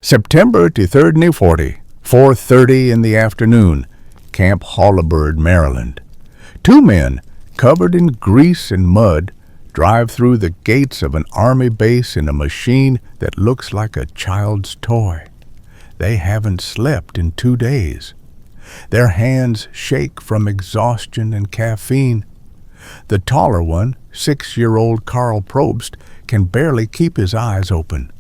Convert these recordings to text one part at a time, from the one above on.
September the 3rd and 40, 4:30 in the afternoon, Camp Holabird, Maryland. Two men, covered in grease and mud, drive through the gates of an army base in a machine that looks like a child's toy. They haven't slept in 2 days. Their hands shake from exhaustion and caffeine. The taller one, 6-year-old Karl Probst, can barely keep his eyes open.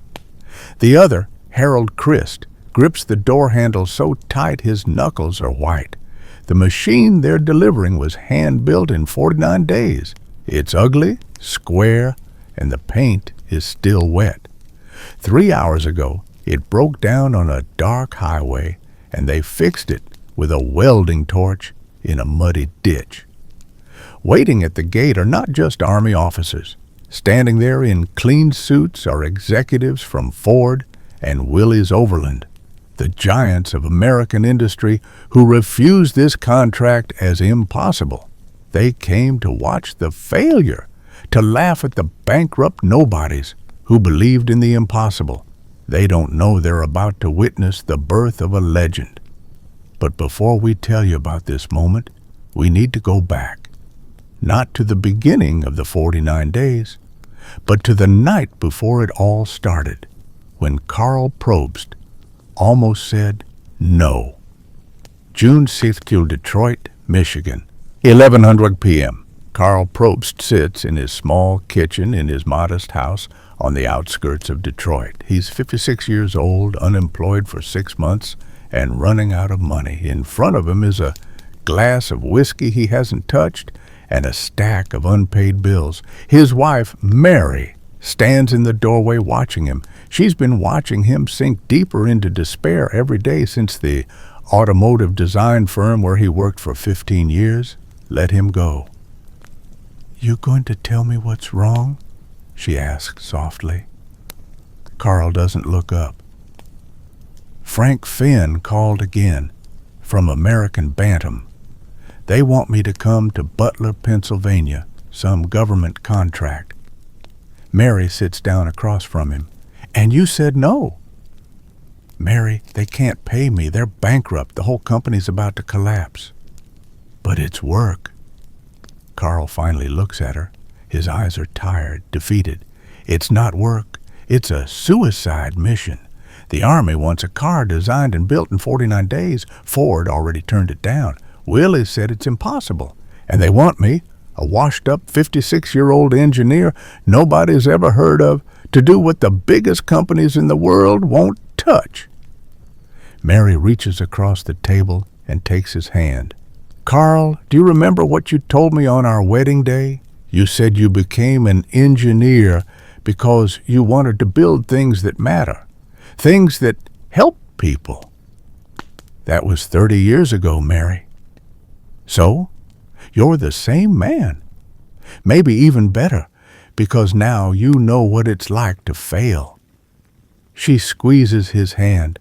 The other, Harold Christ, grips the door handle so tight his knuckles are white. The machine they're delivering was hand-built in 49 days. It's ugly, square, and the paint is still wet. 3 hours ago, it broke down on a dark highway, and they fixed it with a welding torch in a muddy ditch. Waiting at the gate are not just Army officers. Standing there in clean suits are executives from Ford and Willys Overland, the giants of American industry who refused this contract as impossible. They came to watch the failure, to laugh at the bankrupt nobodies who believed in the impossible. They don't know they're about to witness the birth of a legend. But before we tell you about this moment, we need to go back, not to the beginning of the 49 days, but to the night before it all started, when Karl Probst almost said no. June 6th, Detroit, Michigan, 1100 p.m. Karl Probst sits in his small kitchen in his modest house on the outskirts of Detroit. He's 56 years old, unemployed for 6 months, and running out of money. In front of him is a glass of whiskey he hasn't touched and a stack of unpaid bills. His wife, Mary, stands in the doorway watching him. She's been watching him sink deeper into despair every day since the automotive design firm where he worked for 15 years let him go. "You going to tell me what's wrong?" she asks softly. Karl doesn't look up. Frank Finn called again, from American Bantam. They want me to come to Butler, Pennsylvania, some government contract. Mary sits down across from him. "And you said no." "Mary, they can't pay me. They're bankrupt. The whole company's about to collapse." "But it's work." Karl finally looks at her. His eyes are tired, defeated. "It's not work. It's a suicide mission. The Army wants a car designed and built in 49 days. Ford already turned it down. Willys said it's impossible. And they want me, a washed-up 56-year-old engineer nobody's ever heard of, to do what the biggest companies in the world won't touch." Mary reaches across the table and takes his hand. "Karl, do you remember what you told me on our wedding day? You said you became an engineer because you wanted to build things that matter, things that help people." "That was 30 years ago, Mary." "So, you're the same man. Maybe even better, because now you know what it's like to fail." She squeezes his hand.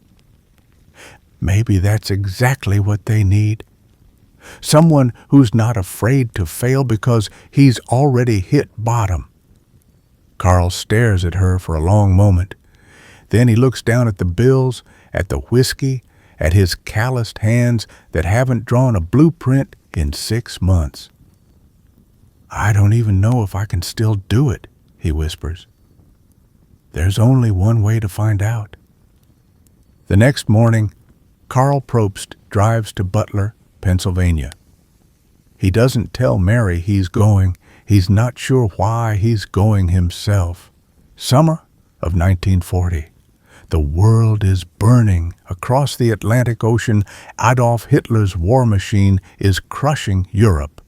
"Maybe that's exactly what they need. Someone who's not afraid to fail because he's already hit bottom." Karl stares at her for a long moment. Then he looks down at the bills, at the whiskey, at his calloused hands that haven't drawn a blueprint in 6 months. "I don't even know if I can still do it," he whispers. "There's only one way to find out." The next morning, Karl Probst drives to Butler, Pennsylvania. He doesn't tell Mary he's going. He's not sure why he's going himself. Summer of 1940. The world is burning. Across the Atlantic Ocean, Adolf Hitler's war machine is crushing Europe.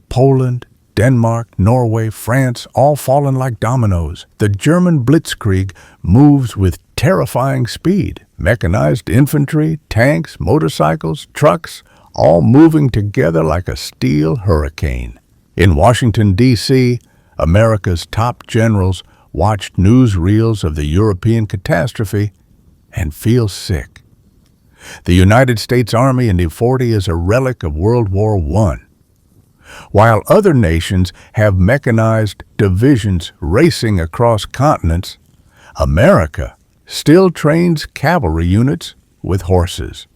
Poland, Denmark, Norway, France, all fallen like dominoes. The German blitzkrieg moves with terrifying speed. Mechanized infantry, tanks, motorcycles, trucks, all moving together like a steel hurricane. In Washington, D.C., America's top generals watched newsreels of the European catastrophe and feel sick. The United States Army in the 40 is a relic of World War I. While other nations have mechanized divisions racing across continents, America still trains cavalry units with horses.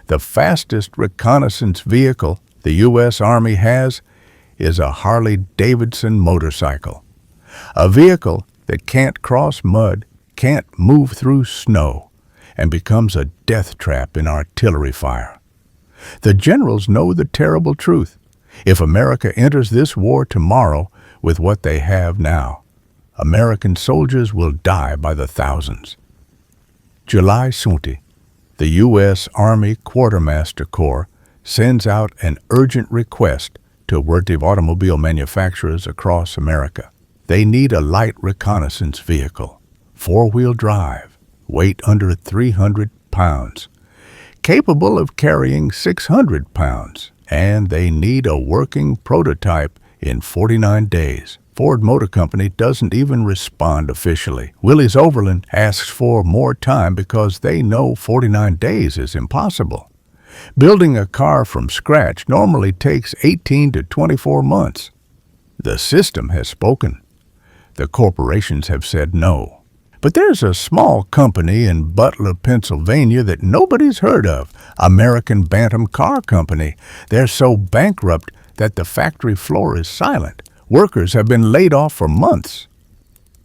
The fastest reconnaissance vehicle the U.S. Army has is a Harley-Davidson motorcycle, a vehicle that can't cross mud, can't move through snow, and becomes a death trap in artillery fire. The generals know the terrible truth. If America enters this war tomorrow with what they have now, American soldiers will die by the thousands. July 20, the U.S. Army Quartermaster Corps sends out an urgent request to automotive automobile manufacturers across America. They need a light reconnaissance vehicle, four-wheel drive, weight under 300 pounds, capable of carrying 600 pounds, and they need a working prototype in 49 days. Ford Motor Company doesn't even respond officially. Willys Overland asks for more time because they know 49 days is impossible. Building a car from scratch normally takes 18 to 24 months. The system has spoken. The corporations have said no. But there's a small company in Butler, Pennsylvania that nobody's heard of, American Bantam Car Company. They're so bankrupt that the factory floor is silent. Workers have been laid off for months.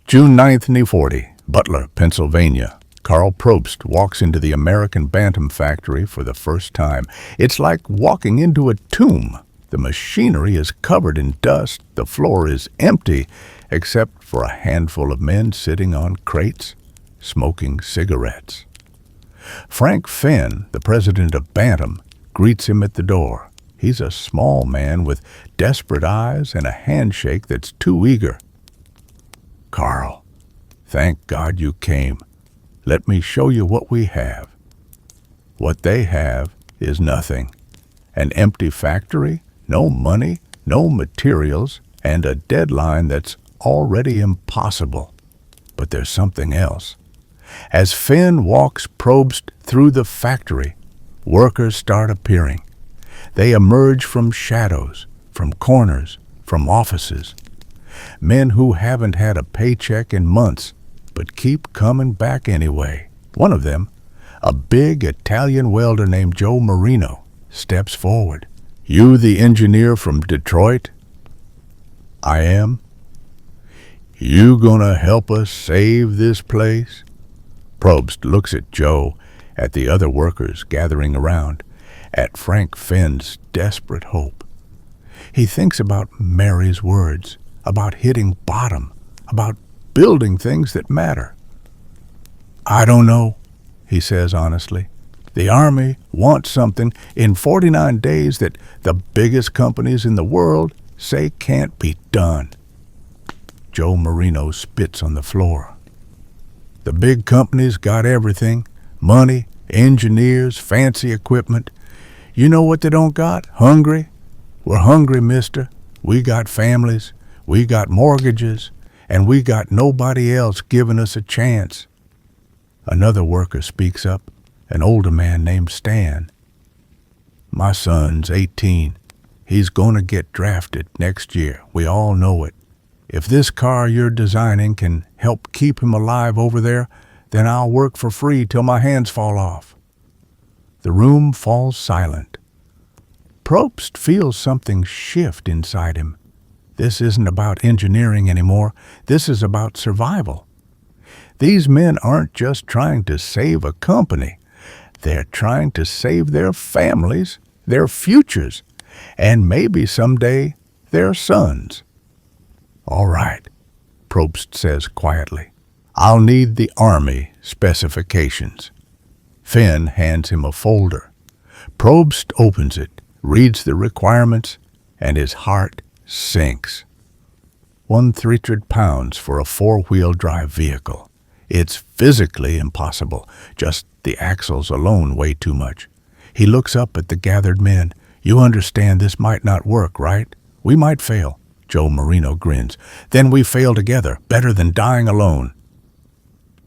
June 9, 1940, Butler, Pennsylvania. Karl Probst walks into the American Bantam factory for the first time. It's like walking into a tomb. The machinery is covered in dust. The floor is empty, except for a handful of men sitting on crates, smoking cigarettes. Frank Finn, the president of Bantam, greets him at the door. He's a small man with desperate eyes and a handshake that's too eager. "Karl, thank God you came. Let me show you what we have." What they have is nothing. An empty factory, no money, no materials, and a deadline that's already impossible. But there's something else. As Finn walks Probst through the factory, workers start appearing. They emerge from shadows, from corners, from offices. Men who haven't had a paycheck in months, but keep coming back anyway. One of them, a big Italian welder named Joe Marino, steps forward. "You the engineer from Detroit?" "I am." "You gonna help us save this place?" Probst looks at Joe, at the other workers gathering around, at Frank Finn's desperate hope. He thinks about Mary's words, about hitting bottom, about building things that matter. "I don't know," he says honestly. "The Army wants something in 49 days that the biggest companies in the world say can't be done." Joe Marino spits on the floor. "The big companies got everything, money, engineers, fancy equipment. You know what they don't got? Hungry. We're hungry, mister. We got families, we got mortgages, and we got nobody else giving us a chance." Another worker speaks up, an older man named Stan. "My son's 18. He's gonna get drafted next year. We all know it. If this car you're designing can help keep him alive over there, then I'll work for free till my hands fall off." The room falls silent. Probst feels something shift inside him. This isn't about engineering anymore. This is about survival. These men aren't just trying to save a company. They're trying to save their families, their futures, and maybe someday their sons. "All right," Probst says quietly. "I'll need the Army specifications." Finn hands him a folder. Probst opens it, reads the requirements, and his heart sinks. 100 pounds for a four-wheel drive vehicle. It's physically impossible. Just the axles alone weigh too much. He looks up at the gathered men. "You understand this might not work, right? We might fail." Joe Marino grins. "Then we fail together. Better than dying alone."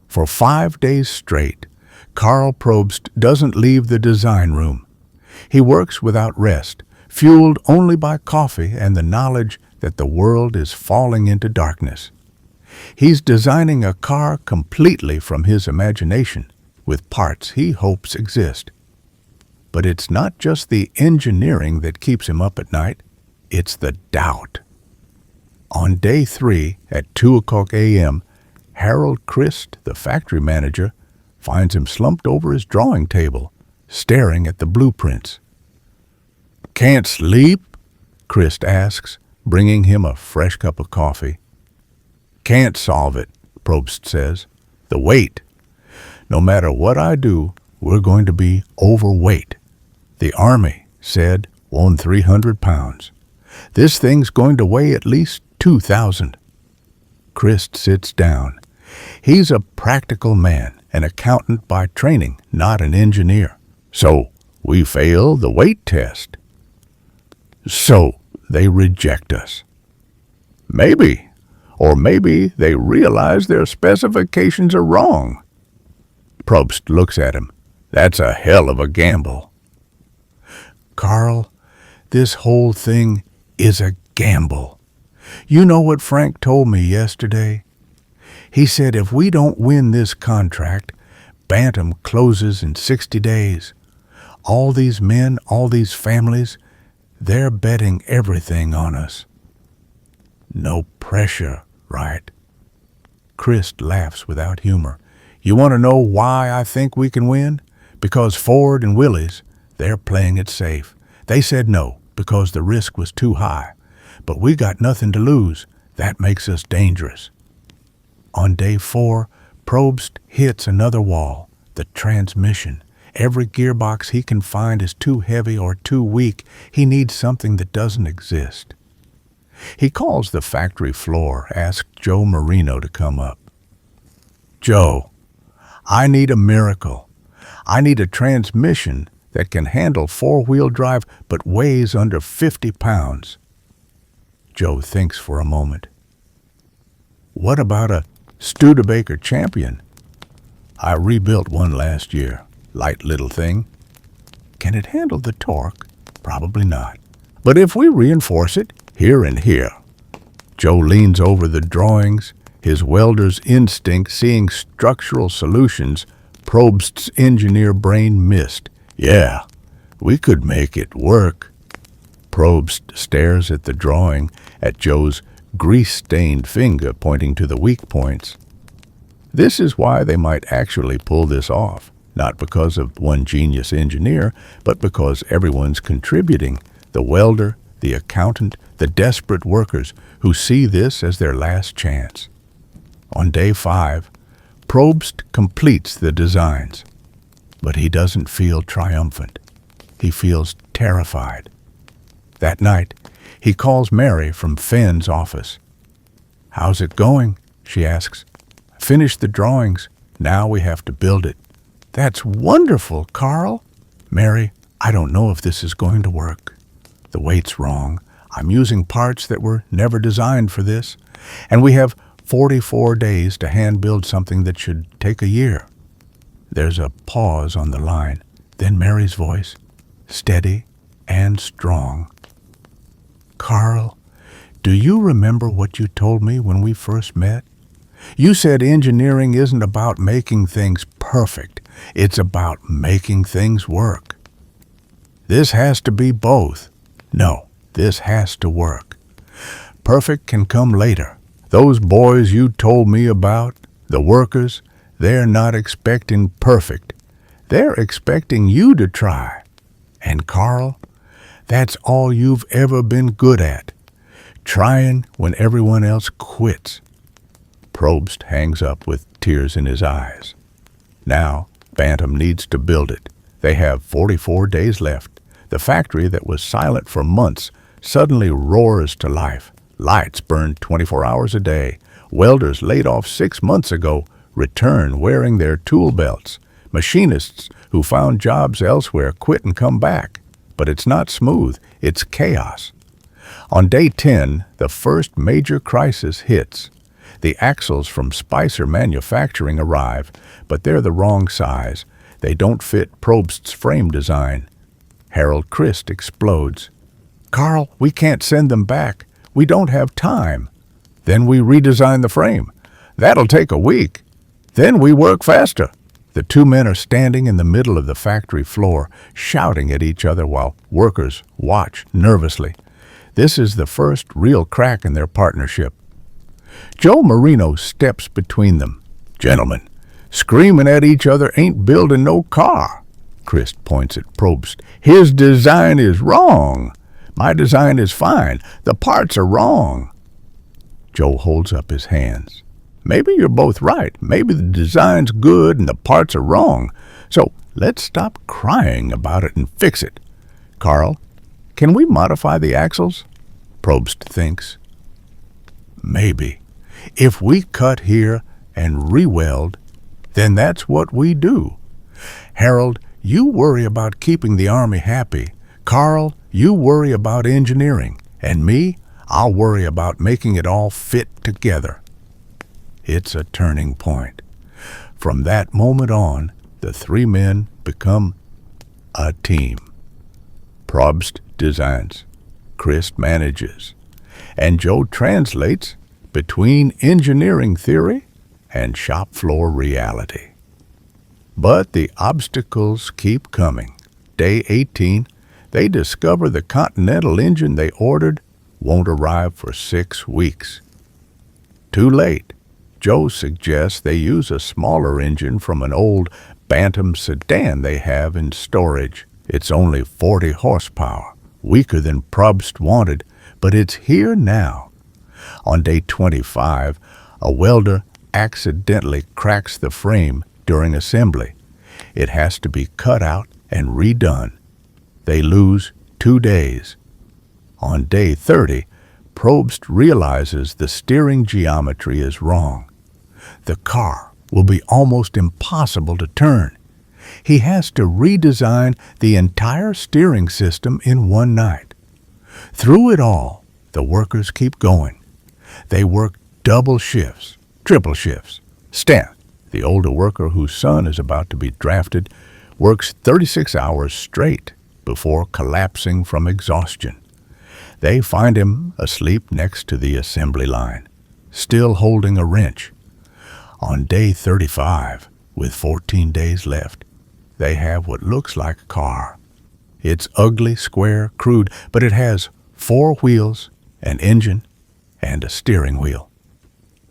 For 5 days straight, Karl Probst doesn't leave the design room. He works without rest, fueled only by coffee and the knowledge that the world is falling into darkness. He's designing a car completely from his imagination, with parts he hopes exist. But it's not just the engineering that keeps him up at night, it's the doubt. On day 3 at 2:00 a.m., Harold Christ, the factory manager, finds him slumped over his drawing table, staring at the blueprints. "Can't sleep?" Christ asks, bringing him a fresh cup of coffee. "Can't solve it," Probst says. "The weight. No matter what I do, we're going to be overweight. The Army said 300 pounds. This thing's going to weigh at least 2,000. Christ sits down. He's a practical man, an accountant by training, not an engineer. "So, we fail the weight test." "So, they reject us." "Maybe. Or maybe they realize their specifications are wrong." Probst looks at him. "That's a hell of a gamble." "Karl, this whole thing is a gamble. You know what Frank told me yesterday? He said if we don't win this contract, Bantam closes in 60 days. All these men, all these families, they're betting everything on us." "No pressure, right?" Christ laughs without humor. "You want to know why I think we can win? Because Ford and Willys, they're playing it safe. They said no because the risk was too high. But we got nothing to lose. That makes us dangerous." On day 4, Probst hits another wall, the transmission. Every gearbox he can find is too heavy or too weak. He needs something that doesn't exist. He calls the factory floor, asks Joe Marino to come up. "Joe, I need a miracle. I need a transmission that can handle 4-wheel drive but weighs under 50 pounds. Joe thinks for a moment. "What about a Studebaker Champion?" "I rebuilt one last year. Light little thing." "Can it handle the torque?" "Probably not. But if we reinforce it here and here." Joe leans over the drawings, his welder's instinct seeing structural solutions. Probst's engineer brain missed. "Yeah, we could make it work." Probst stares at the drawing, at Joe's grease-stained finger pointing to the weak points. This is why they might actually pull this off, not because of one genius engineer, but because everyone's contributing, the welder, the accountant, the desperate workers who see this as their last chance. On day 5, Probst completes the designs, but he doesn't feel triumphant. He feels terrified. That night, he calls Mary from Fenn's office. "How's it going?" she asks. "Finished the drawings. Now we have to build it." "That's wonderful, Karl." "Mary, I don't know if this is going to work. The weight's wrong. I'm using parts that were never designed for this. And we have 44 days to hand-build something that should take a year." There's a pause on the line. Then Mary's voice, steady and strong. "Karl, do you remember what you told me when we first met? You said engineering isn't about making things perfect. It's about making things work. This has to be both. No, this has to work. Perfect can come later. Those boys you told me about, the workers, they're not expecting perfect. They're expecting you to try. And Karl, that's all you've ever been good at. Trying when everyone else quits." Probst hangs up with tears in his eyes. Now, Bantam needs to build it. They have 44 days left. The factory that was silent for months suddenly roars to life. Lights burn 24 hours a day. Welders laid off 6 months ago return wearing their tool belts. Machinists who found jobs elsewhere quit and come back. But it's not smooth. It's chaos. On day 10, the first major crisis hits. The axles from Spicer Manufacturing arrive, but they're the wrong size. They don't fit Probst's frame design. Harold Christ explodes. "Karl, we can't send them back. We don't have time." "Then we redesign the frame. That'll take a week. Then we work faster." The two men are standing in the middle of the factory floor, shouting at each other while workers watch nervously. This is the first real crack in their partnership. Joe Marino steps between them. "Gentlemen, screaming at each other ain't building no car." Christ points at Probst. "His design is wrong. My design is fine. The parts are wrong." Joe holds up his hands. "Maybe you're both right. Maybe the design's good and the parts are wrong. So let's stop crying about it and fix it. Karl, can we modify the axles?" Probst thinks. "Maybe. If we cut here and re-weld, then that's what we do. Harold, you worry about keeping the Army happy. Karl, you worry about engineering. And me, I'll worry about making it all fit together." It's a turning point. From that moment on, the three men become a team. Probst designs, Christ manages, and Joe translates between engineering theory and shop floor reality. But the obstacles keep coming. Day 18, they discover the Continental engine they ordered won't arrive for 6 weeks. Too late. Joe suggests they use a smaller engine from an old Bantam sedan they have in storage. It's only 40 horsepower, weaker than Probst wanted, but it's here now. On day 25, a welder accidentally cracks the frame during assembly. It has to be cut out and redone. They lose 2 days. On day 30, Probst realizes the steering geometry is wrong. The car will be almost impossible to turn. He has to redesign the entire steering system in one night. Through it all, the workers keep going. They work double shifts, triple shifts. Stan, the older worker whose son is about to be drafted, works 36 hours straight before collapsing from exhaustion. They find him asleep next to the assembly line, still holding a wrench. On day 35, with 14 days left, they have what looks like a car. It's ugly, square, crude, but it has 4 wheels, an engine, and a steering wheel.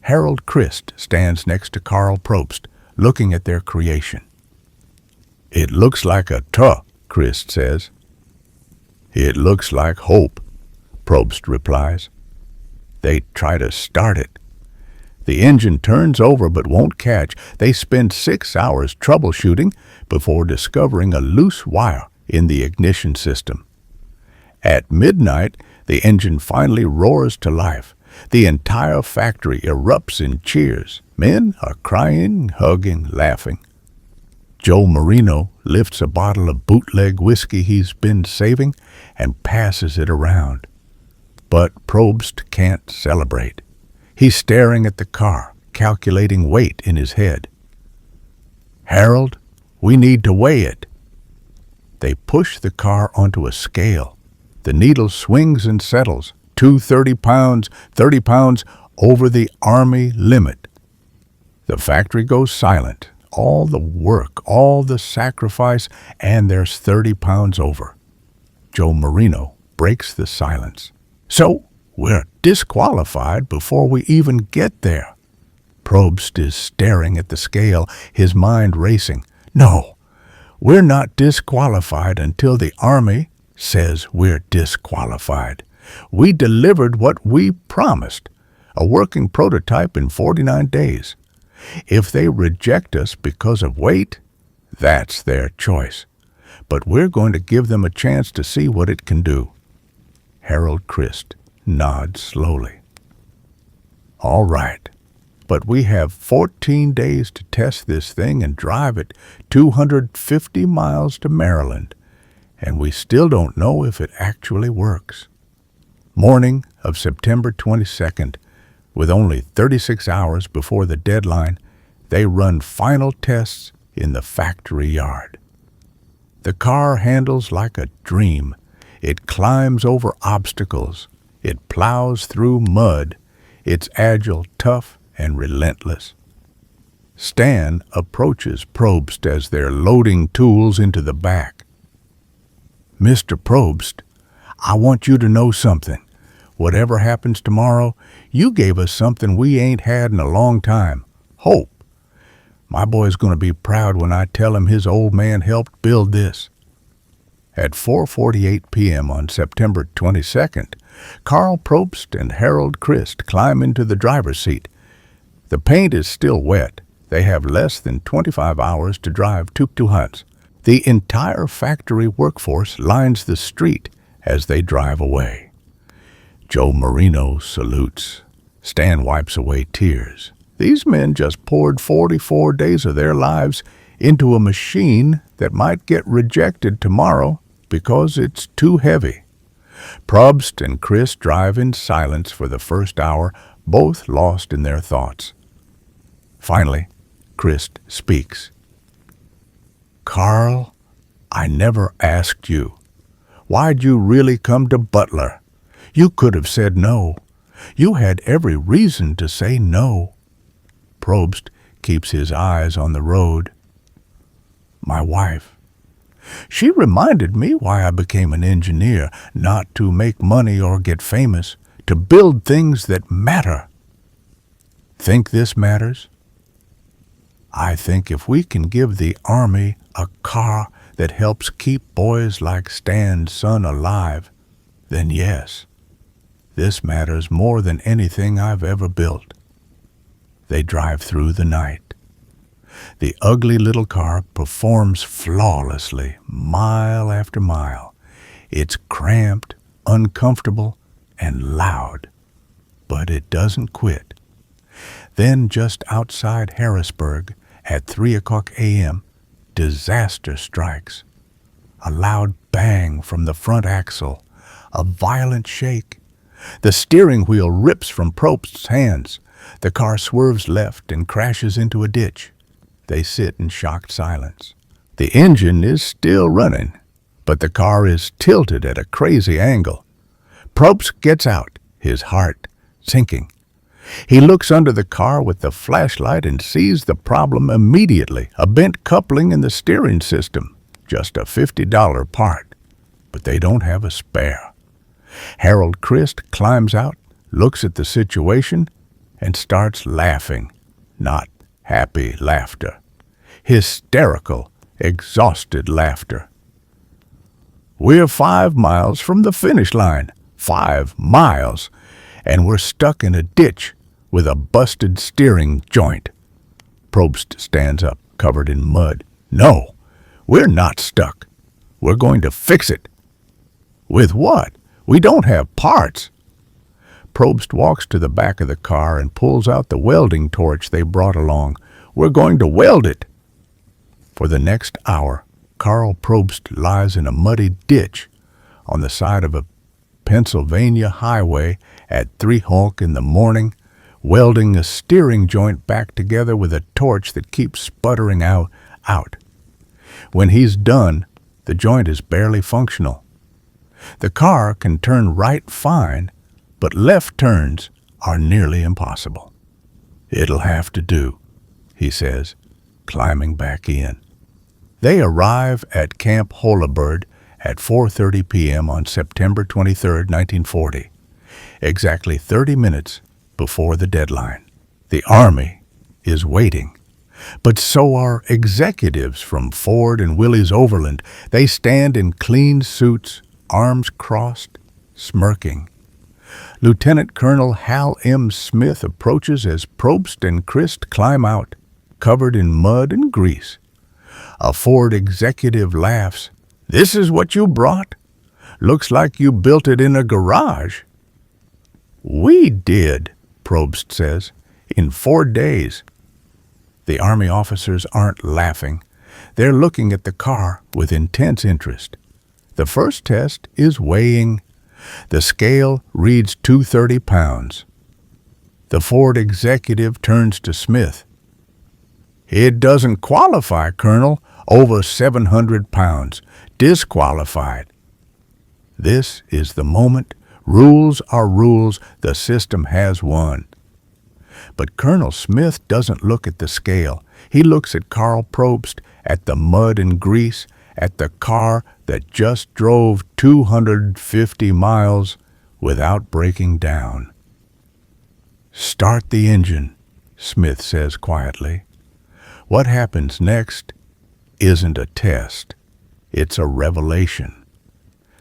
Harold Christ stands next to Karl Probst, looking at their creation. "It looks like a truck," Christ says. "It looks like hope," Probst replies. They try to start it. The engine turns over but won't catch. They spend 6 hours troubleshooting before discovering a loose wire in the ignition system. At midnight, the engine finally roars to life. The entire factory erupts in cheers. Men are crying, hugging, laughing. Joe Marino lifts a bottle of bootleg whiskey he's been saving and passes it around. But Probst can't celebrate. He's staring at the car, calculating weight in his head. "Harold, we need to weigh it." They push the car onto a scale. The needle swings and settles, 230 pounds, 30 pounds over the Army limit. The factory goes silent. All the work, all the sacrifice, and there's 30 pounds over. Joe Marino breaks the silence. "So, we're disqualified before we even get there." Probst is staring at the scale, his mind racing. "No, we're not disqualified until the Army says we're disqualified. We delivered what we promised, a working prototype in 49 days. If they reject us because of weight, that's their choice. But we're going to give them a chance to see what it can do." Harold Christ nods slowly. "All right, but we have 14 days to test this thing and drive it 250 miles to Maryland, and we still don't know if it actually works." Morning of September 22nd, with only 36 hours before the deadline, they run final tests in the factory yard. The car handles like a dream. It climbs over obstacles. It plows through mud. It's agile, tough, and relentless. Stan approaches Probst as they're loading tools into the back. "Mr. Probst, I want you to know something. Whatever happens tomorrow, you gave us something we ain't had in a long time. Hope. My boy's going to be proud when I tell him his old man helped build this." At 4:48 p.m. on September 22nd, Karl Probst and Harold Christ climb into the driver's seat. The paint is still wet. They have less than 25 hours to drive to Hunts. The entire factory workforce lines the street as they drive away. Joe Marino salutes. Stan wipes away tears. These men just poured 44 days of their lives into a machine that might get rejected tomorrow because it's too heavy. Probst and Chris drive in silence for the first hour, both lost in their thoughts. Finally, Chris speaks. "Karl, I never asked you. Why'd you really come to Butler? You could have said no. You had every reason to say no." Probst keeps his eyes on the road. "My wife. She reminded me why I became an engineer, not to make money or get famous, to build things that matter." "Think this matters?" "I think if we can give the Army a car that helps keep boys like Stan's son alive, then yes, this matters more than anything I've ever built." They drive through the night. The ugly little car performs flawlessly, mile after mile. It's cramped, uncomfortable, and loud, but it doesn't quit. Then just outside Harrisburg, at 3:00 a.m., disaster strikes. A loud bang from the front axle, a violent shake. The steering wheel rips from Probst's hands. The car swerves left and crashes into a ditch. They sit in shocked silence. The engine is still running, but the car is tilted at a crazy angle. Probst gets out, his heart sinking. He looks under the car with the flashlight and sees the problem immediately, a bent coupling in the steering system, just a $50 part, but they don't have a spare. Harold Christ climbs out, looks at the situation, and starts laughing, not happy laughter. Hysterical, exhausted laughter. "We're 5 miles from the finish line, 5 miles, and we're stuck in a ditch with a busted steering joint." Probst stands up, covered in mud. "No, we're not stuck. We're going to fix it." "With what? We don't have parts." Probst walks to the back of the car and pulls out the welding torch they brought along. "We're going to weld it." For the next hour, Karl Probst lies in a muddy ditch on the side of a Pennsylvania highway at 3:00 in the morning, welding a steering joint back together with a torch that keeps sputtering out. When he's done, the joint is barely functional. The car can turn right fine, but left turns are nearly impossible. "It'll have to do," he says, climbing back in. They arrive at Camp Holabird at 4:30 p.m. on September 23, 1940, exactly 30 minutes before the deadline. The Army is waiting, but so are executives from Ford and Willys Overland. They stand in clean suits, arms crossed, smirking. Lieutenant Colonel Hal M. Smith approaches as Probst and Christ climb out, covered in mud and grease. A Ford executive laughs. "This is what you brought? Looks like you built it in a garage." "We did," Probst says, "in 4 days." The Army officers aren't laughing. They're looking at the car with intense interest. The first test is weighing. The scale reads 230 pounds. The Ford executive turns to Smith. "It doesn't qualify, Colonel. Over 700 pounds. Disqualified." This is the moment. Rules are rules. The system has won. But Colonel Smith doesn't look at the scale. He looks at Karl Probst, at the mud and grease, at the car that just drove 250 miles without breaking down. "Start the engine," Smith says quietly. What happens next isn't a test. It's a revelation.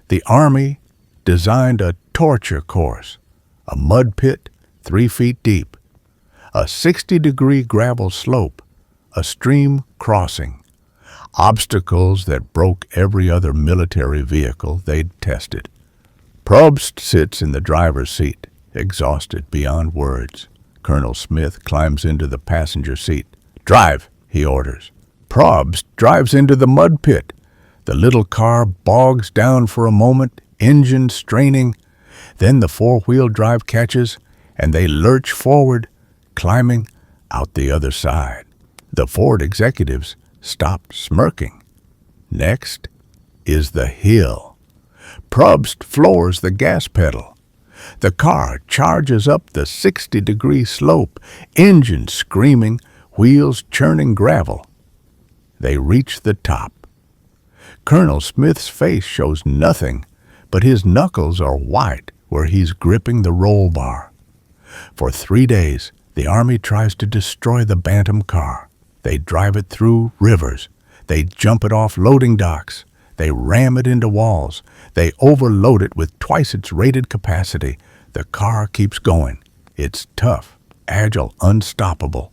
The Army designed a torture course, a mud pit 3 feet deep, a 60-degree gravel slope, a stream crossing, obstacles that broke every other military vehicle they'd tested. Probst sits in the driver's seat, exhausted beyond words. Colonel Smith climbs into the passenger seat. "Drive," he orders. Probst drives into the mud pit. The little car bogs down for a moment, engine straining. Then the four-wheel drive catches, and they lurch forward, climbing out the other side. The Ford executives stop smirking. Next is the hill. Probst floors the gas pedal. The car charges up the 60-degree slope, engine screaming, wheels churning gravel. They reach the top. Colonel Smith's face shows nothing, but his knuckles are white where he's gripping the roll bar. For 3 days, the Army tries to destroy the Bantam car. They drive it through rivers. They jump it off loading docks. They ram it into walls. They overload it with twice its rated capacity. The car keeps going. It's tough, agile, unstoppable.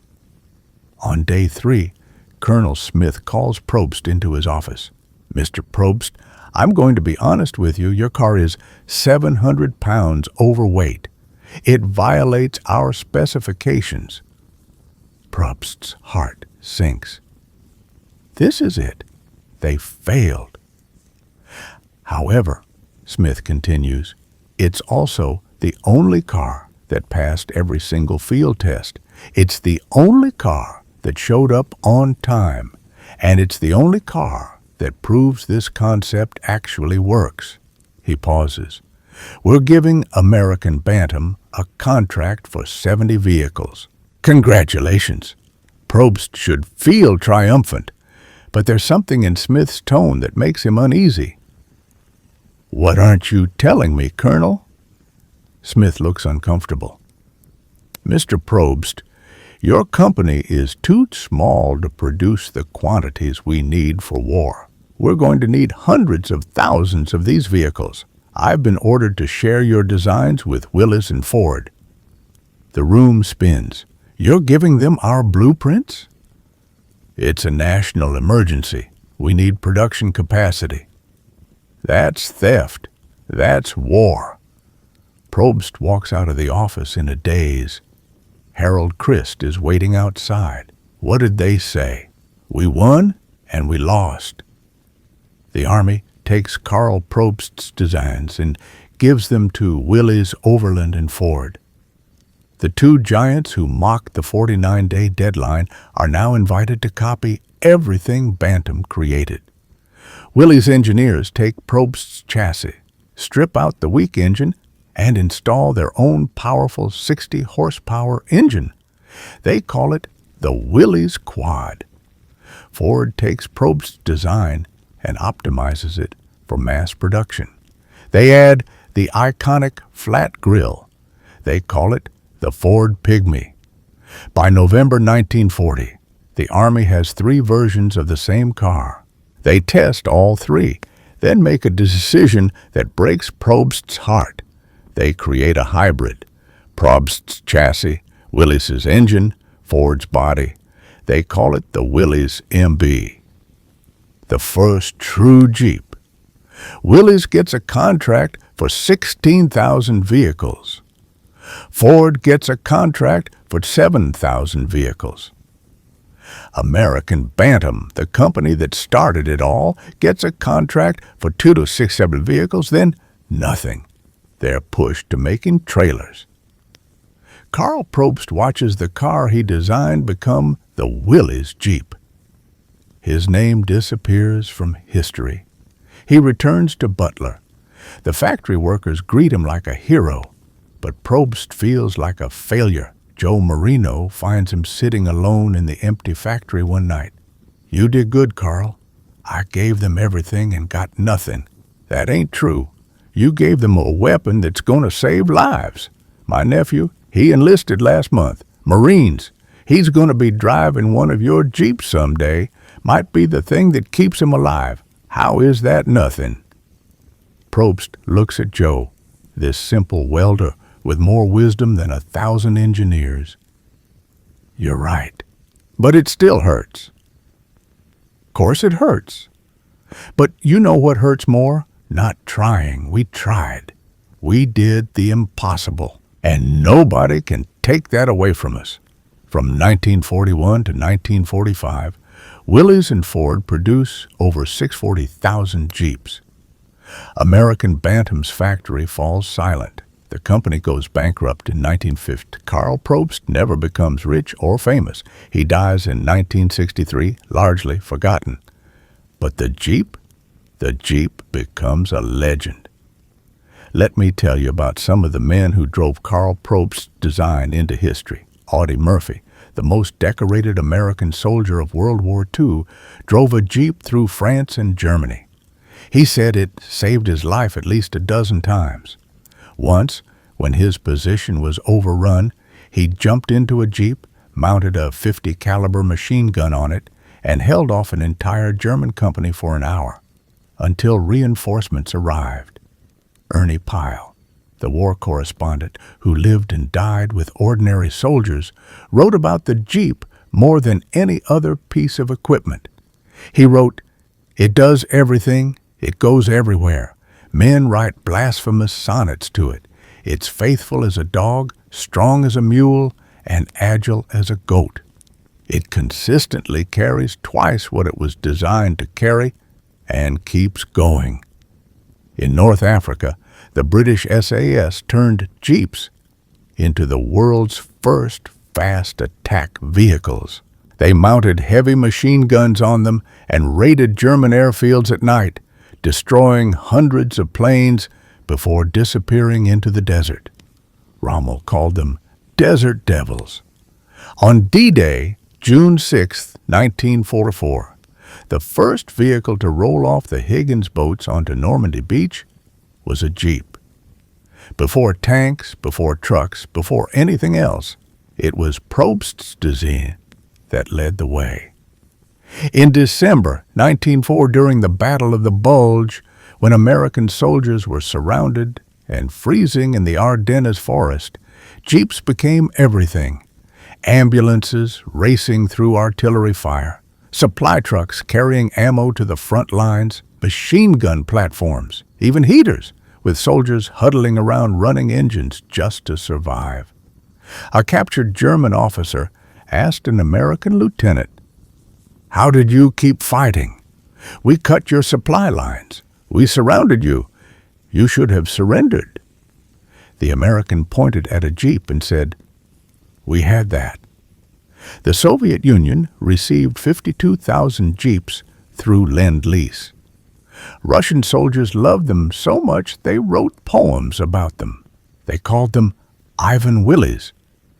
On day 3, Colonel Smith calls Probst into his office. "Mr. Probst, I'm going to be honest with you. Your car is 700 pounds overweight. It violates our specifications." Probst's heart sinks. This is it. They failed. However, Smith continues, it's also the only car that passed every single field test. It's the only car that showed up on time, and it's the only car that proves this concept actually works. He pauses. "We're giving American Bantam a contract for 70 vehicles. Congratulations." Probst should feel triumphant, but there's something in Smith's tone that makes him uneasy. "What aren't you telling me, Colonel?" Smith looks uncomfortable. "Mr. Probst, your company is too small to produce the quantities we need for war. We're going to need hundreds of thousands of these vehicles. I've been ordered to share your designs with Willys and Ford." The room spins. "You're giving them our blueprints?" "It's a national emergency. We need production capacity." "That's theft. That's war." Probst walks out of the office in a daze. Harold Christ is waiting outside. What did they say? "We won and we lost." The Army takes Karl Probst's designs and gives them to Willys, Overland, and Ford. The two giants who mocked the 49-day deadline are now invited to copy everything Bantam created. Willys engineers take Probst's chassis, strip out the weak engine, and install their own powerful 60-horsepower engine. They call it the Willys Quad. Ford takes Probst's design and optimizes it for mass production. They add the iconic flat grille. They call it the Ford Pygmy. By November 1940, the Army has 3 versions of the same car. They test all 3, then make a decision that breaks Probst's heart. They create a hybrid. Probst's chassis, Willys' engine, Ford's body. They call it the Willys MB. The first true Jeep. Willys gets a contract for 16,000 vehicles. Ford gets a contract for 7,000 vehicles. American Bantam, the company that started it all, gets a contract for 2 to 600 vehicles, then nothing. They're pushed to making trailers. Karl Probst watches the car he designed become the Willys Jeep. His name disappears from history. He returns to Butler. The factory workers greet him like a hero, but Probst feels like a failure, Joe Marino finds him sitting alone in the empty factory one night. "You did good, Karl. I gave them everything and got nothing." "That ain't true. You gave them a weapon that's going to save lives. My nephew, he enlisted last month. Marines. He's going to be driving one of your Jeeps someday. Might be the thing that keeps him alive. How is that nothing?" Probst looks at Joe, this simple welder with more wisdom than 1,000 engineers. "You're right. But it still hurts." "Course it hurts. But you know what hurts more? Not trying. We tried. We did the impossible. And nobody can take that away from us." From 1941 to 1945, Willys and Ford produce over 640,000 Jeeps. American Bantam's factory falls silent. The company goes bankrupt in 1950. Karl Probst never becomes rich or famous. He dies in 1963, largely forgotten. But the Jeep becomes a legend. Let me tell you about some of the men who drove Karl Probst's design into history. Audie Murphy, the most decorated American soldier of World War II, drove a Jeep through France and Germany. He said it saved his life at least a dozen times. Once, when his position was overrun, he jumped into a Jeep, mounted a .50 caliber machine gun on it, and held off an entire German company for an hour, until reinforcements arrived. Ernie Pyle, the war correspondent who lived and died with ordinary soldiers, wrote about the Jeep more than any other piece of equipment. He wrote, "It does everything, it goes everywhere. Men write blasphemous sonnets to it. It's faithful as a dog, strong as a mule, and agile as a goat. It consistently carries twice what it was designed to carry and keeps going." In North Africa, the British SAS turned Jeeps into the world's first fast attack vehicles. They mounted heavy machine guns on them and raided German airfields at night, destroying hundreds of planes before disappearing into the desert. Rommel called them Desert Devils. On D-Day, June 6, 1944, the first vehicle to roll off the Higgins boats onto Normandy Beach was a Jeep. Before tanks, before trucks, before anything else, it was Probst's design that led the way. In December 1904, during the Battle of the Bulge, when American soldiers were surrounded and freezing in the Ardennes forest, Jeeps became everything. Ambulances racing through artillery fire, supply trucks carrying ammo to the front lines, machine gun platforms, even heaters, with soldiers huddling around running engines just to survive. A captured German officer asked an American lieutenant, "How did you keep fighting? We cut your supply lines. We surrounded you. You should have surrendered." The American pointed at a Jeep and said, "We had that." The Soviet Union received 52,000 Jeeps through Lend-Lease. Russian soldiers loved them so much they wrote poems about them. They called them Ivan Willys,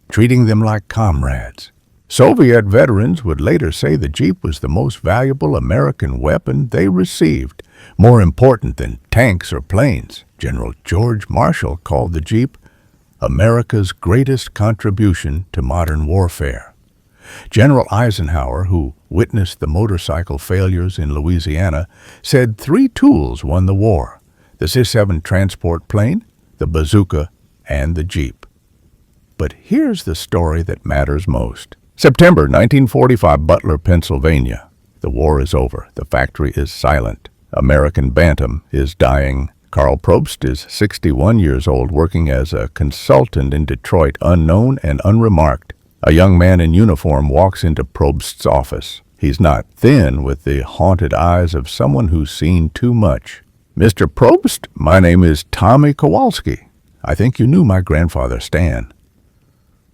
treating them like comrades. Soviet veterans would later say the Jeep was the most valuable American weapon they received, more important than tanks or planes. General George Marshall called the Jeep America's greatest contribution to modern warfare. General Eisenhower, who witnessed the motorcycle failures in Louisiana, said 3 tools won the war: the C-7 transport plane, the bazooka, and the Jeep. But here's the story that matters most. September 1945, Butler, Pennsylvania. The war is over. The factory is silent. American Bantam is dying. Karl Probst is 61 years old, working as a consultant in Detroit, unknown and unremarked. A young man in uniform walks into Probst's office. He's not thin, with the haunted eyes of someone who's seen too much. "Mr. Probst, my name is Tommy Kowalski. I think you knew my grandfather Stan."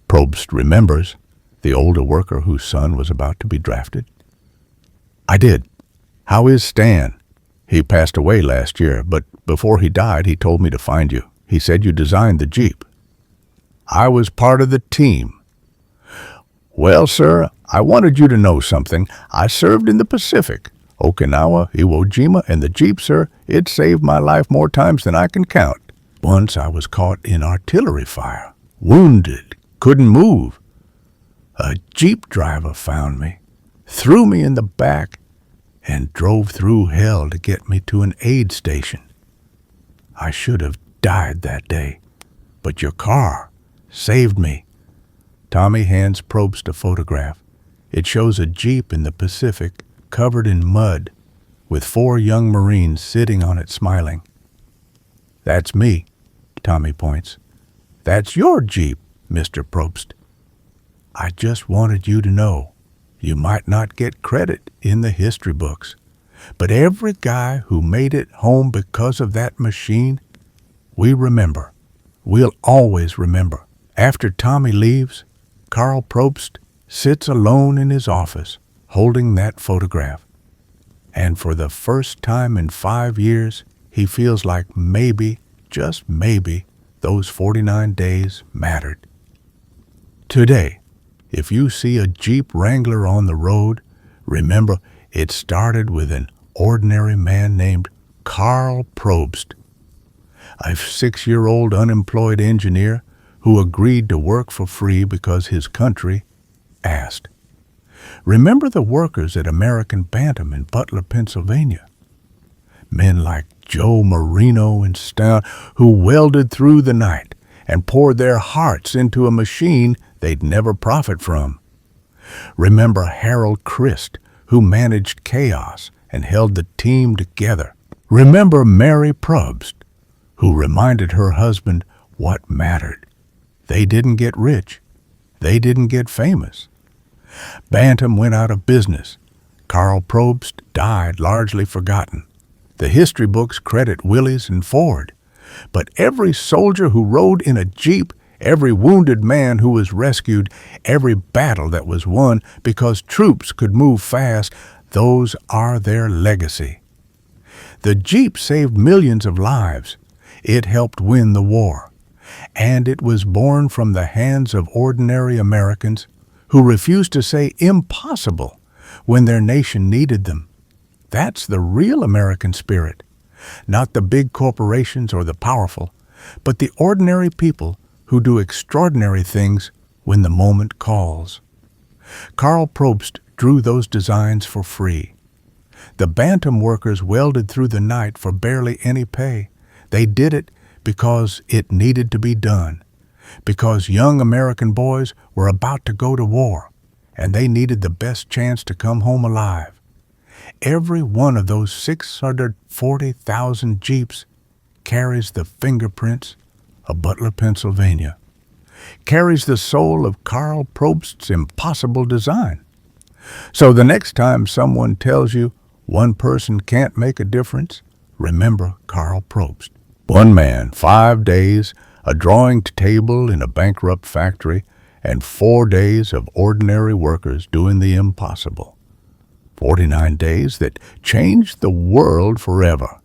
Probst remembers the older worker whose son was about to be drafted. "I did. How is Stan?" "He passed away last year, but before he died, he told me to find you. He said you designed the Jeep." "I was part of the team. Well, sir, I wanted you to know something. I served in the Pacific, Okinawa, Iwo Jima, and the Jeep, sir. It saved my life more times than I can count. Once I was caught in artillery fire, wounded, couldn't move. A Jeep driver found me, threw me in the back, and drove through hell to get me to an aid station. I should have died that day, but your car saved me. Tommy hands Probst a photograph. It shows a Jeep in the Pacific covered in mud with 4 young Marines sitting on it smiling. That's me, Tommy points. That's your Jeep, Mr. Probst. I just wanted you to know. You might not get credit in the history books, but every guy who made it home because of that machine, we remember. We'll always remember. After Tommy leaves, Karl Probst sits alone in his office holding that photograph. And for the first time in 5 years, he feels like maybe, just maybe, those 49 days mattered. Today, if you see a Jeep Wrangler on the road, remember it started with an ordinary man named Karl Probst, a 6-year-old unemployed engineer who agreed to work for free because his country asked. Remember the workers at American Bantam in Butler, Pennsylvania? Men like Joe Marino and Stout who welded through the night and poured their hearts into a machine they'd never profit from. Remember Harold Christ, who managed chaos and held the team together. Remember Mary Probst, who reminded her husband what mattered. They didn't get rich. They didn't get famous. Bantam went out of business. Karl Probst died largely forgotten. The history books credit Willys and Ford. But every soldier who rode in a Jeep, every wounded man who was rescued, every battle that was won because troops could move fast, those are their legacy. The Jeep saved millions of lives. It helped win the war. And it was born from the hands of ordinary Americans who refused to say impossible when their nation needed them. That's the real American spirit. Not the big corporations or the powerful, but the ordinary people who do extraordinary things when the moment calls. Karl Probst drew those designs for free. The Bantam workers welded through the night for barely any pay. They did it because it needed to be done, because young American boys were about to go to war, and they needed the best chance to come home alive. Every one of those 640,000 Jeeps carries the fingerprints of Butler, Pennsylvania, carries the soul of Karl Probst's impossible design. So the next time someone tells you one person can't make a difference, remember Karl Probst. One man, 5 days, a drawing table in a bankrupt factory, and 4 days of ordinary workers doing the impossible. 49 days that changed the world forever.